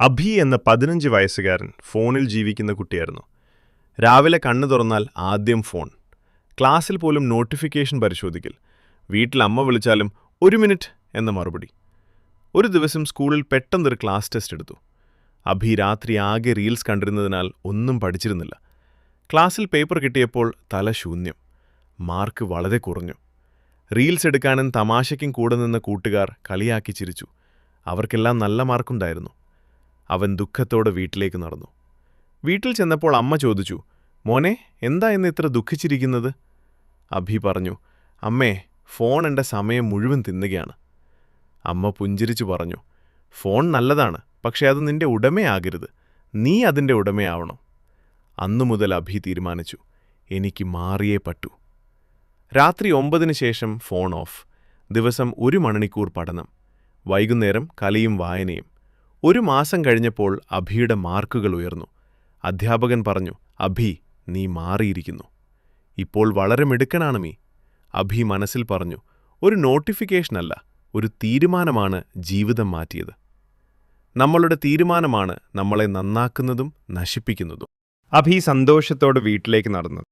അഭി എന്ന 15 വയസ്സുകാരൻ ഫോണിൽ ജീവിക്കുന്ന കുട്ടിയായിരുന്നു. രാവിലെ കണ്ണു തുറന്നാൽ ആദ്യം ഫോൺ. ക്ലാസ്സിൽ പോലും നോട്ടിഫിക്കേഷൻ പരിശോധിക്കൽ. വീട്ടിൽ അമ്മ വിളിച്ചാലും 1 മിനിറ്റ് എന്ന മറുപടി. ഒരു ദിവസം സ്കൂളിൽ പെട്ടെന്നൊരു ക്ലാസ് ടെസ്റ്റ് എടുത്തു. അഭി രാത്രി ആകെ റീൽസ് കണ്ടിരുന്നതിനാൽ ഒന്നും പഠിച്ചിരുന്നില്ല. ക്ലാസ്സിൽ പേപ്പർ കിട്ടിയപ്പോൾ തല ശൂന്യം. മാർക്ക് വളരെ കുറഞ്ഞു. റീൽസ് എടുക്കാനും തമാശയ്ക്കും കൂടെ നിന്ന കൂട്ടുകാർ കളിയാക്കി ചിരിച്ചു. അവർക്കെല്ലാം നല്ല മാർക്കുണ്ടായിരുന്നു. അവൻ ദുഃഖത്തോടെ വീട്ടിലേക്ക് നടന്നു. വീട്ടിൽ ചെന്നപ്പോൾ അമ്മ ചോദിച്ചു, മോനെ, എന്താ ഇന്ന് ഇത്ര ദുഃഖിച്ചിരിക്കുന്നത്? അഭി പറഞ്ഞു, അമ്മേ, ഫോൺ എൻ്റെ സമയം മുഴുവൻ തിന്നുകയാണ്. അമ്മ പുഞ്ചിരിച്ചു പറഞ്ഞു, ഫോൺ നല്ലതാണ്, പക്ഷേ അത് നിന്റെ ഉടമയാകരുത്. നീ അതിൻ്റെ ഉടമയാവണം. അന്നു മുതൽ അഭി തീരുമാനിച്ചു, എനിക്ക് മാറിയേ പറ്റൂ. രാത്രി 9 ശേഷം ഫോൺ ഓഫ്. ദിവസം 1 മണിക്കൂർ പഠനം. വൈകുന്നേരം കളിയും വായനയും. 1 മാസം കഴിഞ്ഞപ്പോൾ അഭിയുടെ മാർക്കുകൾ ഉയർന്നു. അധ്യാപകൻ പറഞ്ഞു, അഭി, നീ മാറിയിരിക്കുന്നു. ഇപ്പോൾ വളരെ മിടുക്കനാണ് നീ. അഭി മനസ്സിൽ പറഞ്ഞു, ഒരു നോട്ടിഫിക്കേഷനല്ല, ഒരു തീരുമാനമാണ് ജീവിതം മാറ്റിയത്. നമ്മളുടെ തീരുമാനമാണ് നമ്മളെ നന്നാക്കുന്നതും നശിപ്പിക്കുന്നതും. അഭി സന്തോഷത്തോടെ വീട്ടിലേക്ക് നടന്നു.